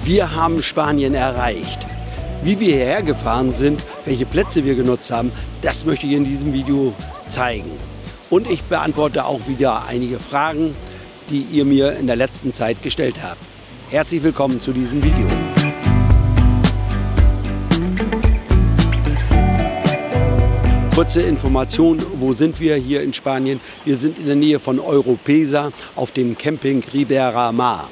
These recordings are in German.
Wir haben Spanien erreicht. Wie wir hierher gefahren sind, welche Plätze wir genutzt haben, das möchte ich in diesem Video zeigen. Und ich beantworte auch wieder einige Fragen, die ihr mir in der letzten Zeit gestellt habt. Herzlich willkommen zu diesem Video. Kurze Information, wo sind wir hier in Spanien? Wir sind in der Nähe von Oropesa auf dem Camping Ribera Mar.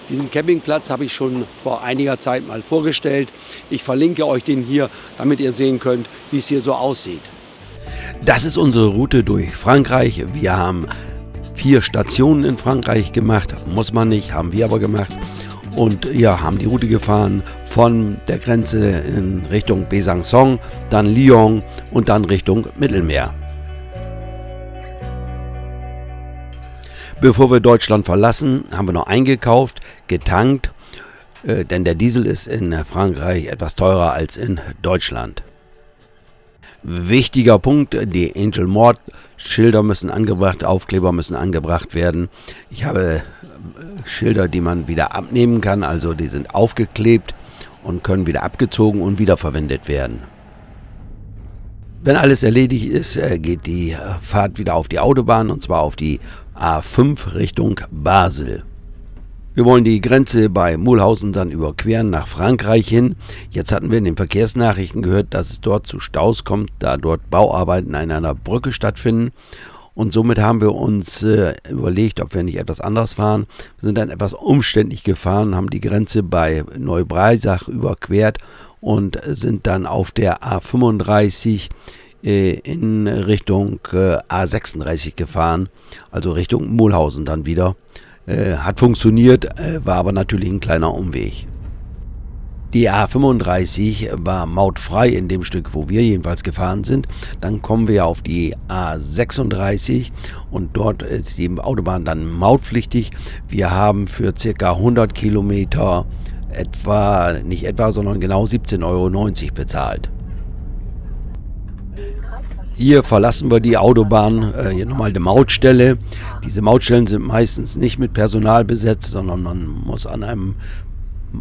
Diesen Campingplatz habe ich schon vor einiger Zeit mal vorgestellt. Ich verlinke euch den hier, damit ihr sehen könnt, wie es hier so aussieht. Das ist unsere Route durch Frankreich. Wir haben 4 Stationen in Frankreich gemacht. Muss man nicht, haben wir aber gemacht. Und ja, haben die Route gefahren von der Grenze in Richtung Besançon, dann Lyon und dann Richtung Mittelmeer. Bevor wir Deutschland verlassen, haben wir noch eingekauft, getankt, denn der Diesel ist in Frankreich etwas teurer als in Deutschland. Wichtiger Punkt, die Angel Mord Schilder müssen angebracht, Aufkleber müssen angebracht werden. Ich habe Schilder, die man wieder abnehmen kann, also die sind aufgeklebt und können wieder abgezogen und wiederverwendet werden. Wenn alles erledigt ist, geht die Fahrt wieder auf die Autobahn, und zwar auf die A5 Richtung Basel. Wir wollen die Grenze bei Mulhausen dann überqueren nach Frankreich hin. Jetzt hatten wir in den Verkehrsnachrichten gehört, dass es dort zu Staus kommt, da dort Bauarbeiten an einer Brücke stattfinden. Und somit haben wir uns überlegt, ob wir nicht etwas anders fahren. Wir sind dann etwas umständlich gefahren, haben die Grenze bei Neubreisach überquert und sind dann auf der A35 in Richtung A36 gefahren, also Richtung Mulhausen dann wieder. Hat funktioniert, war aber natürlich ein kleiner Umweg. Die A35 war mautfrei in dem Stück, wo wir jedenfalls gefahren sind. Dann kommen wir auf die A36 und dort ist die Autobahn dann mautpflichtig. Wir haben für ca. 100 Kilometer sondern genau 17,90 Euro bezahlt. Hier verlassen wir die Autobahn, hier nochmal die Mautstelle. Diese Mautstellen sind meistens nicht mit Personal besetzt, sondern man muss an einem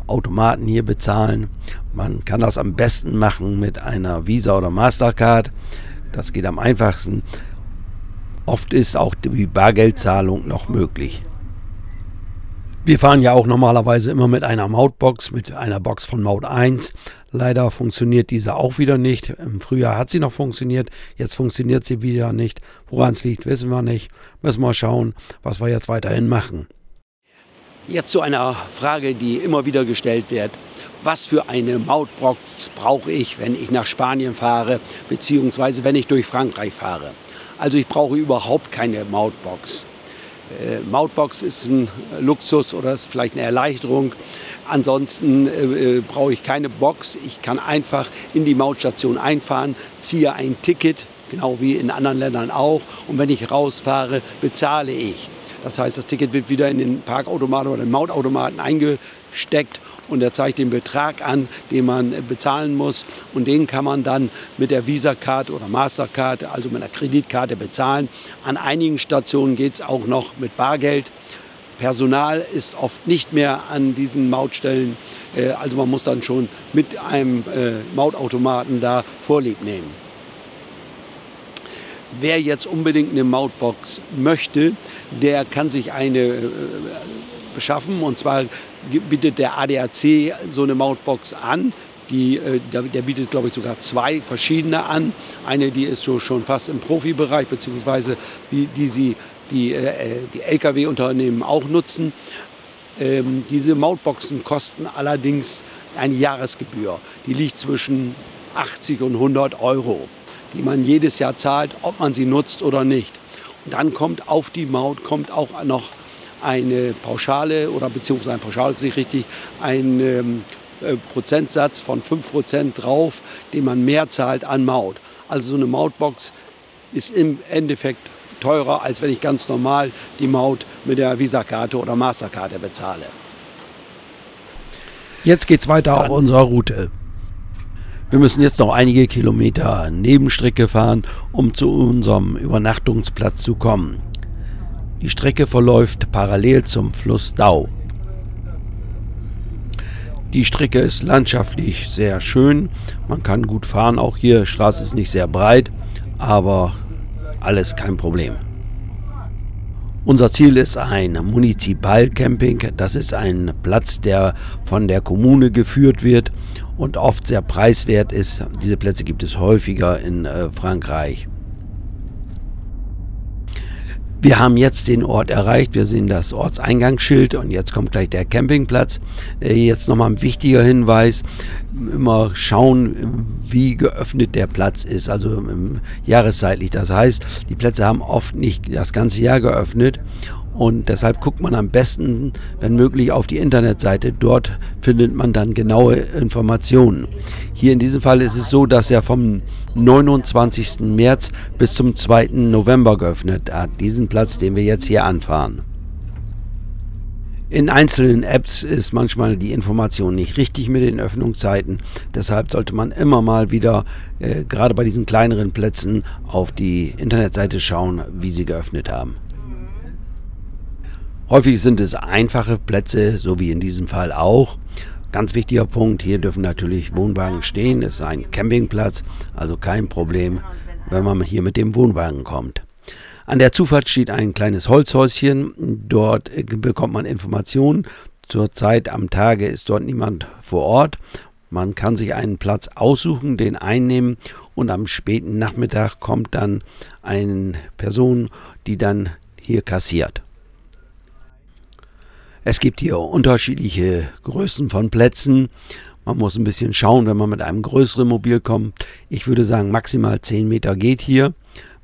Automaten hier bezahlen. Man kann das am besten machen mit einer Visa oder Mastercard. Das geht am einfachsten. Oft ist auch die Bargeldzahlung noch möglich. Wir fahren ja auch normalerweise immer mit einer Mautbox, mit einer Box von Maut 1. Leider funktioniert diese auch wieder nicht. Im Frühjahr hat sie noch funktioniert, jetzt funktioniert sie wieder nicht. Woran es liegt, wissen wir nicht. Müssen wir schauen, was wir jetzt weiterhin machen. Jetzt zu einer Frage, die immer wieder gestellt wird. Was für eine Mautbox brauche ich, wenn ich nach Spanien fahre, beziehungsweise wenn ich durch Frankreich fahre? Also ich brauche überhaupt keine Mautbox. Mautbox ist ein Luxus oder ist vielleicht eine Erleichterung. Ansonsten brauche ich keine Box. Ich kann einfach in die Mautstation einfahren, ziehe ein Ticket, genau wie in anderen Ländern auch. Und wenn ich rausfahre, bezahle ich. Das heißt, das Ticket wird wieder in den Parkautomaten oder den Mautautomaten eingesteckt und er zeigt den Betrag an, den man bezahlen muss. Und den kann man dann mit der Visa-Card oder Mastercard, also mit einer Kreditkarte bezahlen. An einigen Stationen geht es auch noch mit Bargeld. Personal ist oft nicht mehr an diesen Mautstellen, also man muss dann schon mit einem Mautautomaten da Vorlieb nehmen. Wer jetzt unbedingt eine Mautbox möchte, der kann sich eine beschaffen. Und zwar bietet der ADAC so eine Mautbox an. Der bietet, glaube ich, sogar 2 verschiedene an. Eine, die ist so schon fast im Profibereich, beziehungsweise die Lkw-Unternehmen auch nutzen. Diese Mautboxen kosten allerdings eine Jahresgebühr. Die liegt zwischen 80 und 100 Euro, die man jedes Jahr zahlt, ob man sie nutzt oder nicht. Dann kommt auf die Maut kommt auch noch eine Pauschale oder beziehungsweise eine Pauschale ist nicht richtig, ein Prozentsatz von 5% drauf, den man mehr zahlt an Maut. Also so eine Mautbox ist im Endeffekt teurer, als wenn ich ganz normal die Maut mit der Visa-Karte oder Masterkarte bezahle. Jetzt geht es weiter auf unserer Route. Wir müssen jetzt noch einige Kilometer Nebenstrecke fahren, um zu unserem Übernachtungsplatz zu kommen. Die Strecke verläuft parallel zum Fluss Dau. Die Strecke ist landschaftlich sehr schön. Man kann gut fahren, auch hier. Die Straße ist nicht sehr breit, aber alles kein Problem. Unser Ziel ist ein Munizipalcamping. Das ist ein Platz, der von der Kommune geführt wird und oft sehr preiswert ist. Diese Plätze gibt es häufiger in Frankreich. Wir haben jetzt den Ort erreicht, wir sehen das Ortseingangsschild und jetzt kommt gleich der Campingplatz. Jetzt nochmal ein wichtiger Hinweis, immer schauen, wie geöffnet der Platz ist, also jahreszeitlich. Das heißt, die Plätze haben oft nicht das ganze Jahr geöffnet und deshalb guckt man am besten, wenn möglich, auf die Internetseite. Dort findet man dann genaue Informationen. Hier in diesem Fall ist es so, dass er vom 29. März bis zum 2. November geöffnet hat, diesen Platz, den wir jetzt hier anfahren. In einzelnen Apps ist manchmal die Information nicht richtig mit den Öffnungszeiten. Deshalb sollte man immer mal wieder, gerade bei diesen kleineren Plätzen, auf die Internetseite schauen, wie sie geöffnet haben. Häufig sind es einfache Plätze, so wie in diesem Fall auch. Ganz wichtiger Punkt, hier dürfen natürlich Wohnwagen stehen. Es ist ein Campingplatz, also kein Problem, wenn man hier mit dem Wohnwagen kommt. An der Zufahrt steht ein kleines Holzhäuschen. Dort bekommt man Informationen. Zurzeit am Tage ist dort niemand vor Ort. Man kann sich einen Platz aussuchen, den einnehmen und am späten Nachmittag kommt dann eine Person, die dann hier kassiert. Es gibt hier unterschiedliche Größen von Plätzen. Man muss ein bisschen schauen, wenn man mit einem größeren Mobil kommt. Ich würde sagen, maximal 10 Meter geht hier.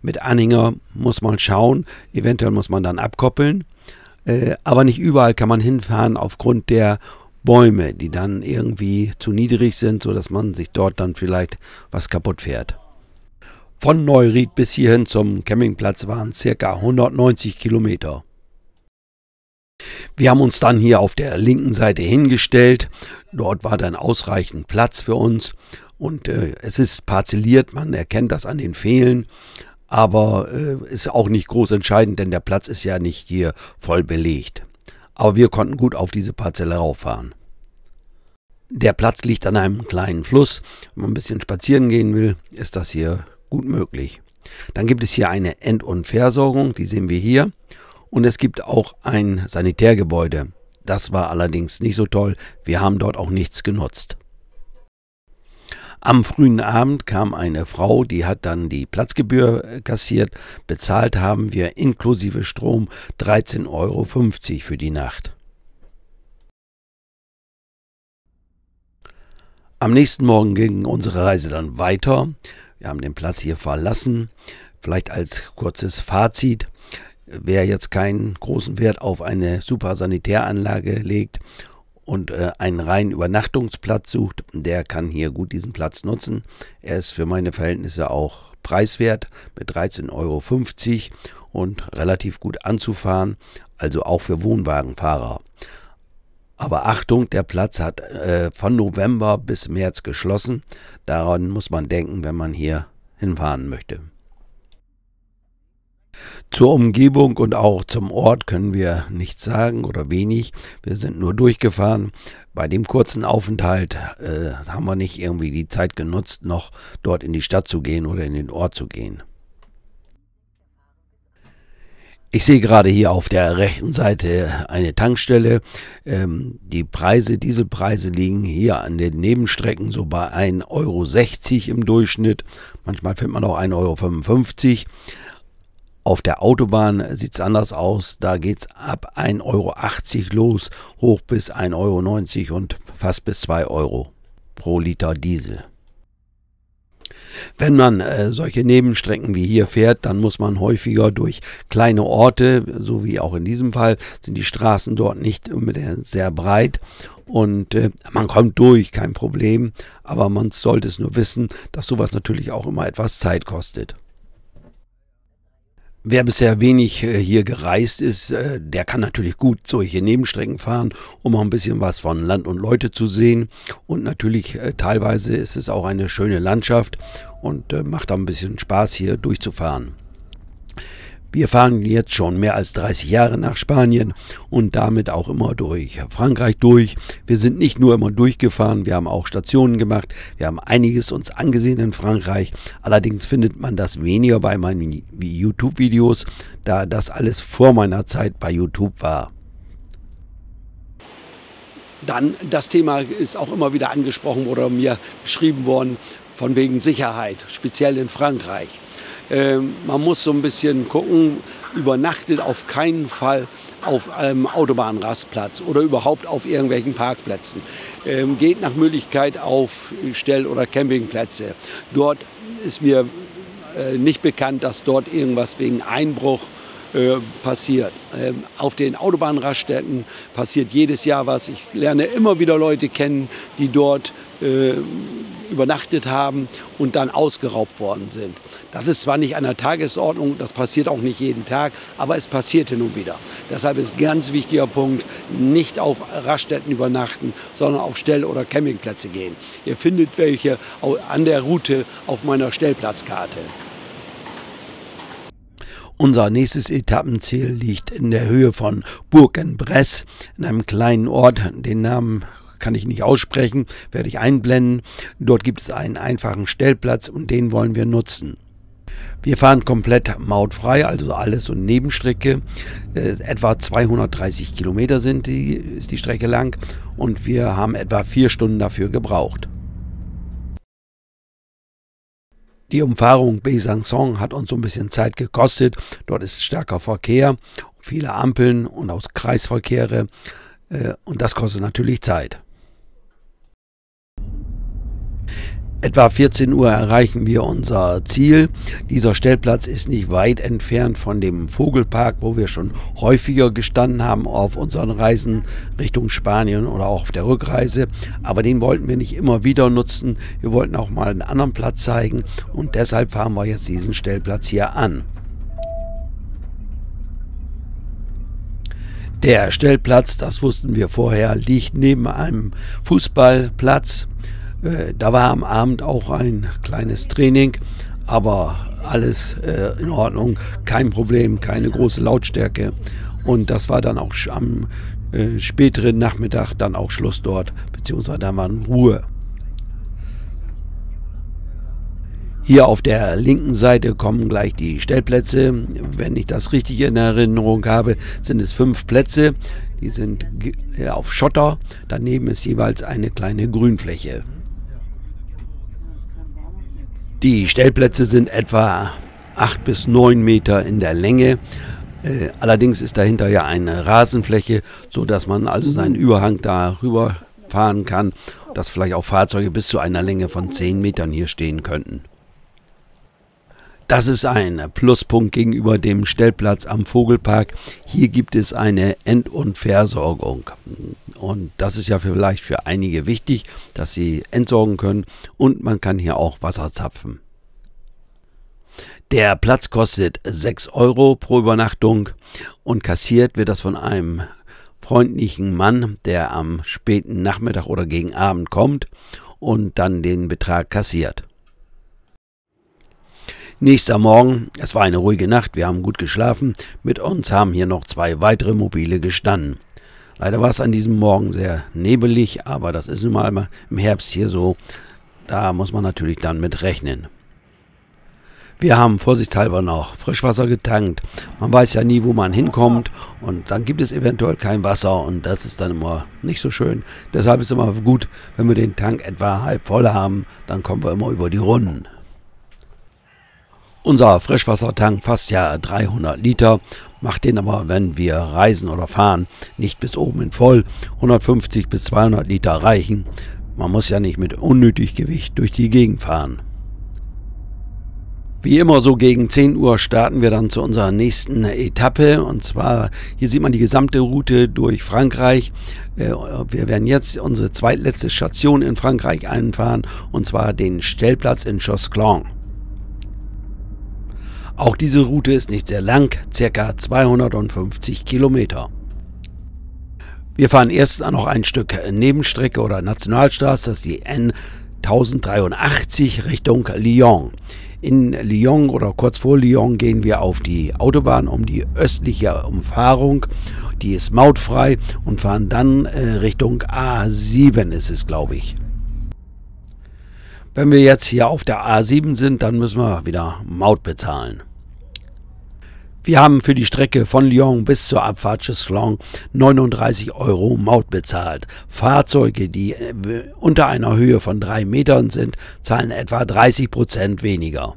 Mit Anhänger muss man schauen. Eventuell muss man dann abkoppeln. Aber nicht überall kann man hinfahren aufgrund der Bäume, die dann irgendwie zu niedrig sind, sodass man sich dort dann vielleicht was kaputt fährt. Von Neuried bis hierhin zum Campingplatz waren ca. 190 Kilometer. Wir haben uns dann hier auf der linken Seite hingestellt. Dort war dann ausreichend Platz für uns und es ist parzelliert, man erkennt das an den Pfählen, aber ist auch nicht groß entscheidend, denn der Platz ist ja nicht hier voll belegt. Aber wir konnten gut auf diese Parzelle rauffahren. Der Platz liegt an einem kleinen Fluss. Wenn man ein bisschen spazieren gehen will, ist das hier gut möglich. Dann gibt es hier eine End- und Versorgung, die sehen wir hier. Und es gibt auch ein Sanitärgebäude. Das war allerdings nicht so toll. Wir haben dort auch nichts genutzt. Am frühen Abend kam eine Frau, die hat dann die Platzgebühr kassiert. Bezahlt haben wir inklusive Strom 13,50 € für die Nacht. Am nächsten Morgen ging unsere Reise dann weiter. Wir haben den Platz hier verlassen. Vielleicht als kurzes Fazit. Wer jetzt keinen großen Wert auf eine super Sanitäranlage legt und einen reinen Übernachtungsplatz sucht, der kann hier gut diesen Platz nutzen. Er ist für meine Verhältnisse auch preiswert mit 13,50 € und relativ gut anzufahren, also auch für Wohnwagenfahrer. Aber Achtung, der Platz hat von November bis März geschlossen. Daran muss man denken, wenn man hier hinfahren möchte. Zur Umgebung und auch zum Ort können wir nichts sagen oder wenig. Wir sind nur durchgefahren. Bei dem kurzen Aufenthalt haben wir nicht irgendwie die Zeit genutzt, noch dort in die Stadt zu gehen oder in den Ort zu gehen. Ich sehe gerade hier auf der rechten Seite eine Tankstelle. Die Preise, Dieselpreise liegen hier an den Nebenstrecken so bei 1,60 € im Durchschnitt. Manchmal findet man auch 1,55 €. Auf der Autobahn sieht es anders aus. Da geht es ab 1,80 € los, hoch bis 1,90 € und fast bis 2 € pro Liter Diesel. Wenn man solche Nebenstrecken wie hier fährt, dann muss man häufiger durch kleine Orte, so wie auch in diesem Fall, sind die Straßen dort nicht unbedingt sehr breit und man kommt durch, kein Problem, aber man sollte es nur wissen, dass sowas natürlich auch immer etwas Zeit kostet. Wer bisher wenig hier gereist ist, der kann natürlich gut solche Nebenstrecken fahren, um auch ein bisschen was von Land und Leute zu sehen. Und natürlich teilweise ist es auch eine schöne Landschaft und macht auch ein bisschen Spaß hier durchzufahren. Wir fahren jetzt schon mehr als 30 Jahre nach Spanien und damit auch immer durch Frankreich durch. Wir sind nicht nur immer durchgefahren, wir haben auch Stationen gemacht. Wir haben einiges uns angesehen in Frankreich. Allerdings findet man das weniger bei meinen YouTube-Videos, da das alles vor meiner Zeit bei YouTube war. Dann, das Thema ist auch immer wieder angesprochen oder mir geschrieben worden, von wegen Sicherheit, speziell in Frankreich. Man muss so ein bisschen gucken, übernachtet auf keinen Fall auf einem Autobahnrastplatz oder überhaupt auf irgendwelchen Parkplätzen. Geht nach Möglichkeit auf Stell- oder Campingplätze. Dort ist mir nicht bekannt, dass dort irgendwas wegen Einbruch passiert. Auf den Autobahnraststätten passiert jedes Jahr was. Ich lerne immer wieder Leute kennen, die dort übernachtet haben und dann ausgeraubt worden sind. Das ist zwar nicht an der Tagesordnung, das passiert auch nicht jeden Tag, aber es passierte nun wieder. Deshalb ist ein ganz wichtiger Punkt, nicht auf Raststätten übernachten, sondern auf Stell- oder Campingplätze gehen. Ihr findet welche an der Route auf meiner Stellplatzkarte. Unser nächstes Etappenziel liegt in der Höhe von Bourg-en-Bresse, in einem kleinen Ort. Den Namen kann ich nicht aussprechen, werde ich einblenden. Dort gibt es einen einfachen Stellplatz und den wollen wir nutzen. Wir fahren komplett mautfrei, also alles so Nebenstrecke. Etwa 230 Kilometer ist die Strecke lang und wir haben etwa 4 Stunden dafür gebraucht. Die Umfahrung Besançon hat uns so ein bisschen Zeit gekostet. Dort ist starker Verkehr, viele Ampeln und auch Kreisverkehre und das kostet natürlich Zeit. Etwa 14 Uhr erreichen wir unser Ziel. Dieser Stellplatz ist nicht weit entfernt von dem Vogelpark, wo wir schon häufiger gestanden haben auf unseren Reisen Richtung Spanien oder auch auf der Rückreise. Aber den wollten wir nicht immer wieder nutzen. Wir wollten auch mal einen anderen Platz zeigen und deshalb fahren wir jetzt diesen Stellplatz hier an. Der Stellplatz, das wussten wir vorher, liegt neben einem Fußballplatz. Da war am Abend auch ein kleines Training, aber alles in Ordnung, kein Problem, keine große Lautstärke. Und das war dann auch am späteren Nachmittag dann auch Schluss dort, beziehungsweise da war Ruhe. Hier auf der linken Seite kommen gleich die Stellplätze. Wenn ich das richtig in Erinnerung habe, sind es 5 Plätze. Die sind auf Schotter. Daneben ist jeweils eine kleine Grünfläche. Die Stellplätze sind etwa 8 bis 9 Meter in der Länge. Allerdings ist dahinter ja eine Rasenfläche, so dass man also seinen Überhang darüber fahren kann, dass vielleicht auch Fahrzeuge bis zu einer Länge von 10 Metern hier stehen könnten. Das ist ein Pluspunkt gegenüber dem Stellplatz am Vogelpark. Hier gibt es eine End- und Versorgung. Und das ist ja vielleicht für einige wichtig, dass sie entsorgen können und man kann hier auch Wasser zapfen. Der Platz kostet 6 Euro pro Übernachtung und kassiert wird das von einem freundlichen Mann, der am späten Nachmittag oder gegen Abend kommt und dann den Betrag kassiert. Nächster Morgen, es war eine ruhige Nacht, wir haben gut geschlafen, mit uns haben hier noch 2 weitere Mobile gestanden. Leider war es an diesem Morgen sehr nebelig, aber das ist nun mal im Herbst hier so, da muss man natürlich dann mit rechnen. Wir haben vorsichtshalber noch Frischwasser getankt, man weiß ja nie, wo man hinkommt und dann gibt es eventuell kein Wasser und das ist dann immer nicht so schön. Deshalb ist es immer gut, wenn wir den Tank etwa halb voll haben, dann kommen wir immer über die Runden. Unser Frischwassertank fasst ja 300 Liter, macht den aber, wenn wir reisen oder fahren, nicht bis oben in voll. 150 bis 200 Liter reichen. Man muss ja nicht mit unnötig Gewicht durch die Gegend fahren. Wie immer so gegen 10 Uhr starten wir dann zu unserer nächsten Etappe, und zwar, hier sieht man die gesamte Route durch Frankreich. Wir werden jetzt unsere zweitletzte Station in Frankreich einfahren, und zwar den Stellplatz in Josclan. Auch diese Route ist nicht sehr lang, ca. 250 Kilometer. Wir fahren erst noch ein Stück Nebenstrecke oder Nationalstraße, das ist die N1083 Richtung Lyon. In Lyon oder kurz vor Lyon gehen wir auf die Autobahn um die östliche Umfahrung. Die ist mautfrei, und fahren dann Richtung A7 ist es, glaube ich. Wenn wir jetzt hier auf der A7 sind, dann müssen wir wieder Maut bezahlen. Wir haben für die Strecke von Lyon bis zur Abfahrt Josclan 39 € Maut bezahlt. Fahrzeuge, die unter einer Höhe von 3 Metern sind, zahlen etwa 30% weniger.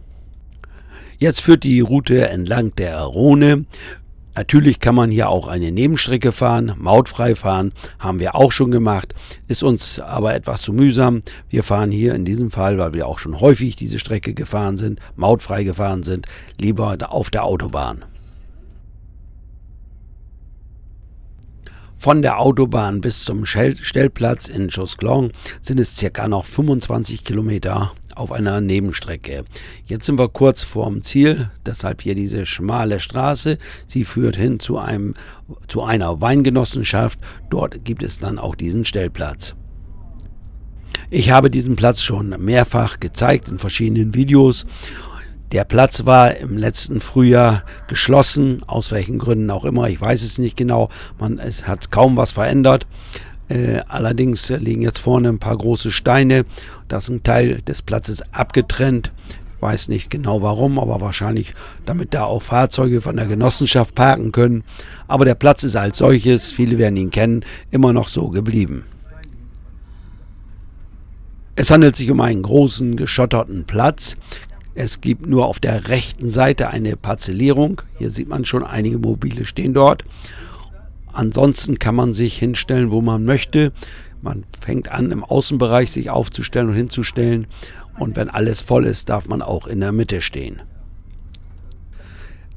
Jetzt führt die Route entlang der Rhone. Natürlich kann man hier auch eine Nebenstrecke fahren, mautfrei fahren, haben wir auch schon gemacht, ist uns aber etwas zu mühsam. Wir fahren hier in diesem Fall, weil wir auch schon häufig diese Strecke gefahren sind, mautfrei gefahren sind, lieber auf der Autobahn. Von der Autobahn bis zum Stellplatz in Josclan sind es circa noch 25 Kilometer auf einer Nebenstrecke. Jetzt sind wir kurz vorm Ziel, deshalb hier diese schmale Straße. Sie führt hin zu einer Weingenossenschaft. Dort gibt es dann auch diesen Stellplatz. Ich habe diesen Platz schon mehrfach gezeigt in verschiedenen Videos. Der Platz war im letzten Frühjahr geschlossen, aus welchen Gründen auch immer, ich weiß es nicht genau. Es hat kaum was verändert. Allerdings liegen jetzt vorne ein paar große Steine. Da ist ein Teil des Platzes abgetrennt. Ich weiß nicht genau warum, aber wahrscheinlich, damit da auch Fahrzeuge von der Genossenschaft parken können. Aber der Platz ist als solches, viele werden ihn kennen, immer noch so geblieben. Es handelt sich um einen großen, geschotterten Platz. Es gibt nur auf der rechten Seite eine Parzellierung. Hier sieht man schon, einige Mobile stehen dort. Ansonsten kann man sich hinstellen, wo man möchte. Man fängt an, im Außenbereich sich aufzustellen und hinzustellen. Und wenn alles voll ist, darf man auch in der Mitte stehen.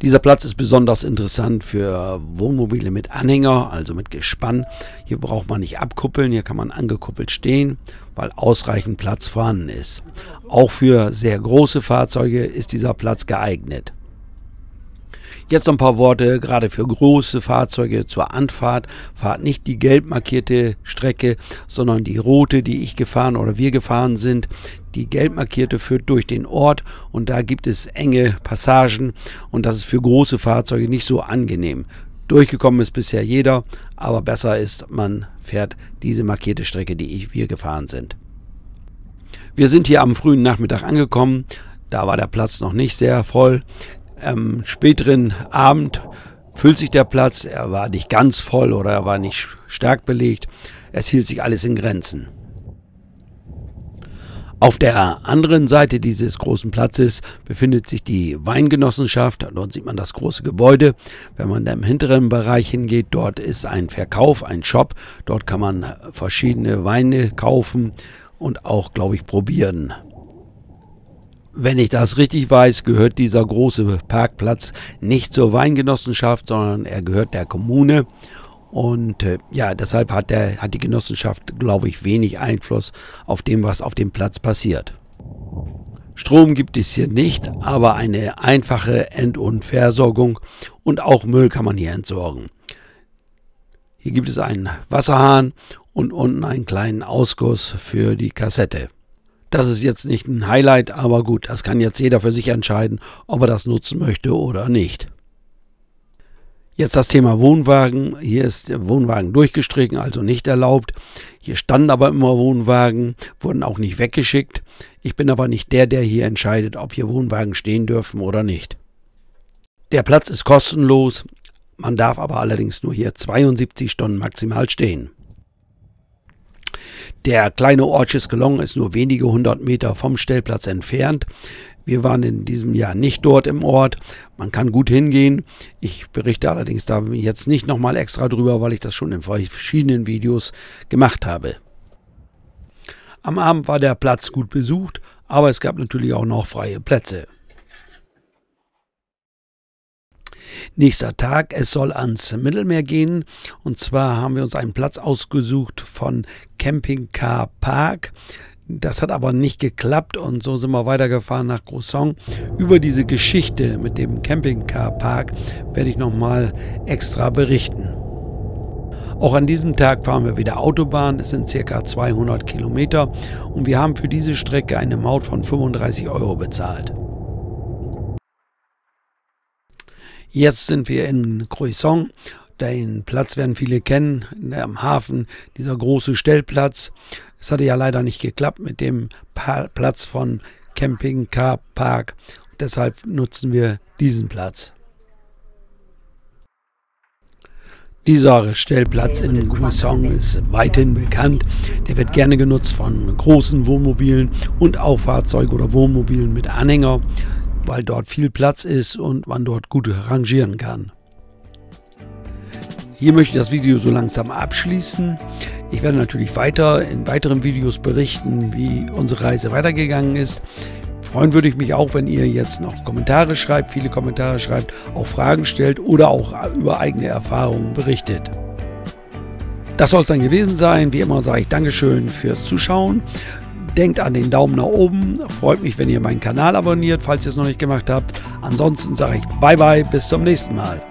Dieser Platz ist besonders interessant für Wohnmobile mit Anhänger, also mit Gespann. Hier braucht man nicht abkuppeln, hier kann man angekuppelt stehen, weil ausreichend Platz vorhanden ist. Auch für sehr große Fahrzeuge ist dieser Platz geeignet. Jetzt noch ein paar Worte gerade für große Fahrzeuge zur Anfahrt. Fahrt nicht die gelb markierte Strecke, sondern die rote, die ich gefahren oder wir gefahren sind. Die gelb markierte führt durch den Ort, und da gibt es enge Passagen, und das ist für große Fahrzeuge nicht so angenehm. Durchgekommen ist bisher jeder, aber besser ist, man fährt diese markierte Strecke, die wir gefahren sind. Wir sind hier am frühen Nachmittag angekommen, da war der Platz noch nicht sehr voll. Am späteren Abend füllt sich der Platz, er war nicht ganz voll oder er war nicht stark belegt, es hielt sich alles in Grenzen. Auf der anderen Seite dieses großen Platzes befindet sich die Weingenossenschaft. Dort sieht man das große Gebäude. Wenn man da im hinteren Bereich hingeht, dort ist ein Verkauf, ein Shop. Dort kann man verschiedene Weine kaufen und auch, glaube ich, probieren. Wenn ich das richtig weiß, gehört dieser große Parkplatz nicht zur Weingenossenschaft, sondern er gehört der Kommune. Und ja, deshalb hat die Genossenschaft, glaube ich, wenig Einfluss auf dem, was auf dem Platz passiert. Strom gibt es hier nicht, aber eine einfache End- und Versorgung, und auch Müll kann man hier entsorgen. Hier gibt es einen Wasserhahn und unten einen kleinen Ausguss für die Kassette. Das ist jetzt nicht ein Highlight, aber gut, das kann jetzt jeder für sich entscheiden, ob er das nutzen möchte oder nicht. Jetzt das Thema Wohnwagen. Hier ist der Wohnwagen durchgestrichen, also nicht erlaubt. Hier standen aber immer Wohnwagen, wurden auch nicht weggeschickt. Ich bin aber nicht der hier entscheidet, ob hier Wohnwagen stehen dürfen oder nicht. Der Platz ist kostenlos, man darf aber allerdings nur hier 72 Stunden maximal stehen. Der kleine Ort Josclan ist nur wenige 100 Meter vom Stellplatz entfernt. Wir waren in diesem Jahr nicht dort im Ort. Man kann gut hingehen. Ich berichte allerdings da jetzt nicht nochmal extra drüber, weil ich das schon in verschiedenen Videos gemacht habe. Am Abend war der Platz gut besucht, aber es gab natürlich auch noch freie Plätze. Nächster Tag, es soll ans Mittelmeer gehen, und zwar haben wir uns einen Platz ausgesucht von Camping Car Park. Das hat aber nicht geklappt und so sind wir weitergefahren nach Grosseong. Über diese Geschichte mit dem Camping Car Park werde ich nochmal extra berichten. Auch an diesem Tag fahren wir wieder Autobahn, es sind ca. 200 Kilometer und wir haben für diese Strecke eine Maut von 35 € bezahlt. Jetzt sind wir in Grosseong. Den Platz werden viele kennen, am Hafen, dieser große Stellplatz. Es hatte ja leider nicht geklappt mit dem Platz von Camping Car Park. Deshalb nutzen wir diesen Platz. Dieser Stellplatz in Grosseong ist weithin bekannt. Der wird gerne genutzt von großen Wohnmobilen und auch Fahrzeugen oder Wohnmobilen mit Anhänger, weil dort viel Platz ist und man dort gut rangieren kann. Hier möchte ich das Video so langsam abschließen. Ich werde natürlich in weiteren Videos berichten, wie unsere Reise weitergegangen ist. Freuen würde ich mich auch, wenn ihr jetzt noch Kommentare schreibt, viele Kommentare schreibt, auch Fragen stellt oder auch über eigene Erfahrungen berichtet. Das soll es dann gewesen sein. Wie immer sage ich Dankeschön fürs Zuschauen. Denkt an den Daumen nach oben. Freut mich, wenn ihr meinen Kanal abonniert, falls ihr es noch nicht gemacht habt. Ansonsten sage ich Bye bye, bis zum nächsten Mal.